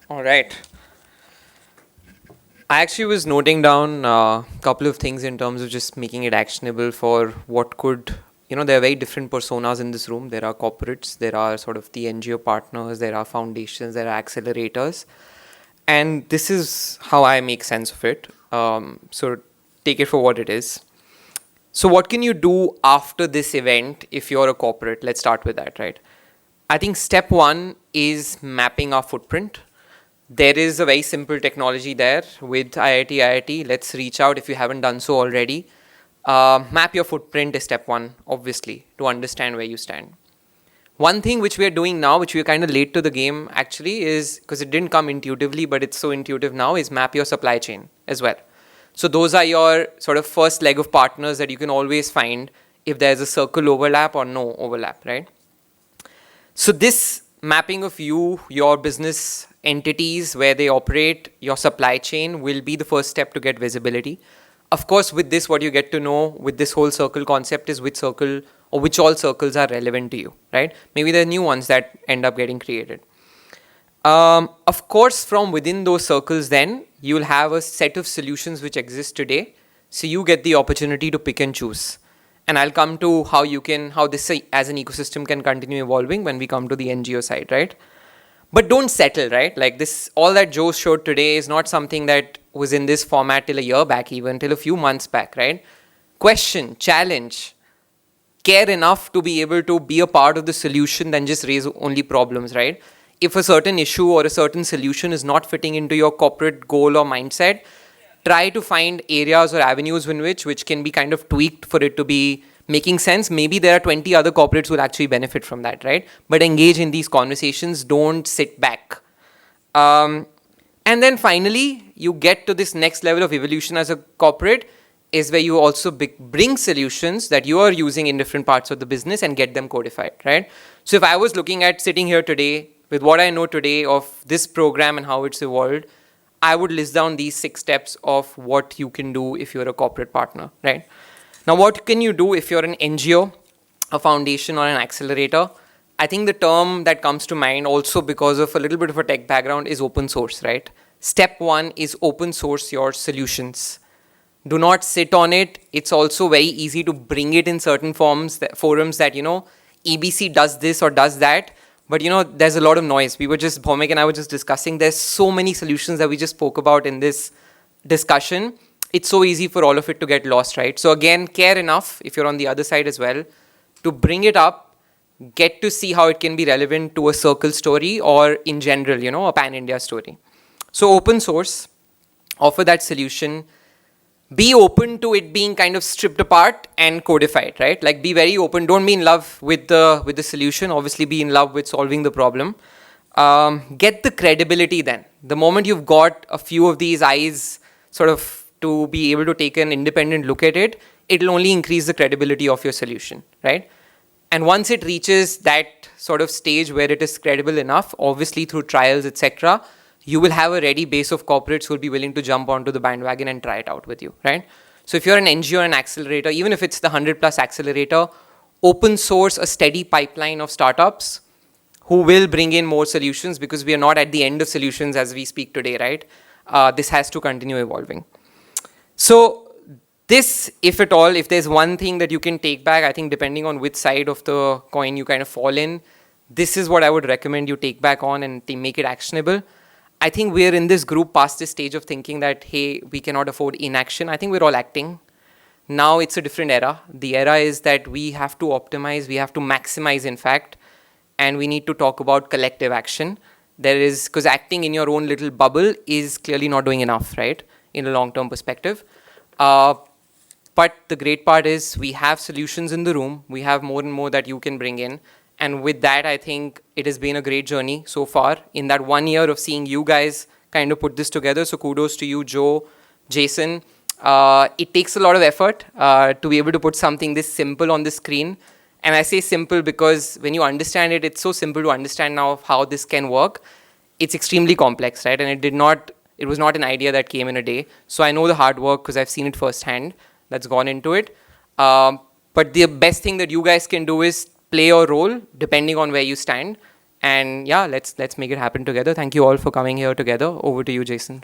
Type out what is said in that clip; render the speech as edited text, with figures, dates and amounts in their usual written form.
All right. I actually was noting down a couple of things in terms of just making it actionable for what could, there are very different personas in this room. There are corporates, there are sort of the NGO partners, there are foundations, there are accelerators. And this is how I make sense of it. So take it for what it is. So, what can you do after this event if you're a corporate? Let's start with that, right? I think step one is mapping our footprint. There is a very simple technology there with IIT. Let's reach out if you haven't done so already. Map your footprint is step one, obviously, to understand where you stand. One thing which we are doing now, which we are kind of late to the game actually, is because it didn't come intuitively, but it's so intuitive now, is map your supply chain as well. So those are your sort of first leg of partners that you can always find if there's a circle overlap or no overlap, right? So this mapping of your business entities, where they operate, your supply chain will be the first step to get visibility. Of course, with this, what you get to know with this whole circle concept is which circle or which all circles are relevant to you, right? Maybe there are new ones that end up getting created. Of course, from within those circles, then you'll have a set of solutions which exist today. So you get the opportunity to pick and choose. And I'll come to how this as an ecosystem can continue evolving when we come to the NGO side, right? But don't settle, right? Like this, all that Joe showed today is not something that was in this format till a year back, even till a few months back, right? Question, challenge, care enough to be able to be a part of the solution than just raise only problems, right? If a certain issue or a certain solution is not fitting into your corporate goal or mindset, try to find areas or avenues in which can be kind of tweaked for it to be making sense. Maybe there are 20 other corporates who will actually benefit from that, right? But engage in these conversations, don't sit back. And then finally, you get to this next level of evolution as a corporate is where you also bring solutions that you are using in different parts of the business and get them codified, right? So if I was looking at sitting here today with what I know today of this program and how it's evolved, I would list down these 6 steps of what you can do if you're a corporate partner, right? Now, what can you do if you're an NGO, a foundation, or an accelerator? I think the term that comes to mind also because of a little bit of a tech background is open source, right? Step one is open source your solutions. Do not sit on it. It's also very easy to bring it in certain forums that, EBC does this or does that. But, there's a lot of noise. Bhomik and I were just discussing, there's so many solutions that we just spoke about in this discussion. It's so easy for all of it to get lost, right? So again, care enough, if you're on the other side as well, to bring it up, get to see how it can be relevant to a circle story or in general, a pan-India story. So open source, offer that solution, be open to it being kind of stripped apart and codified, right? Like be very open. Don't be in love with the solution. Obviously, be in love with solving the problem. Get the credibility then. The moment you've got a few of these eyes sort of to be able to take an independent look at it, it'll only increase the credibility of your solution, right? And once it reaches that sort of stage where it is credible enough, obviously through trials, etc., you will have a ready base of corporates who will be willing to jump onto the bandwagon and try it out with you, right? So if you're an NGO or an accelerator, even if it's the 100 plus accelerator, open source a steady pipeline of startups who will bring in more solutions, because we are not at the end of solutions as we speak today, right? This has to continue evolving. So this, if at all, if there's one thing that you can take back, I think depending on which side of the coin you kind of fall in, this is what I would recommend you take back on and make it actionable. I think we're in this group past this stage of thinking that, hey, we cannot afford inaction. I think we're all acting. Now it's a different era. The era is that we have to optimize, we have to maximize, in fact, and we need to talk about collective action. Because acting in your own little bubble is clearly not doing enough, right, in a long-term perspective. But the great part is we have solutions in the room. We have more and more that you can bring in. And with that, I think it has been a great journey so far in that 1 year of seeing you guys kind of put this together. So kudos to you, Joe, Jason. It takes a lot of effort to be able to put something this simple on the screen. And I say simple because when you understand it, it's so simple to understand now how this can work. It's extremely complex, right? And it was not an idea that came in a day. So I know the hard work because I've seen it firsthand that's gone into it. But the best thing that you guys can do is play your role depending on where you stand And yeah, let's make it happen together. Thank you all for coming here together. Over to you, Jason.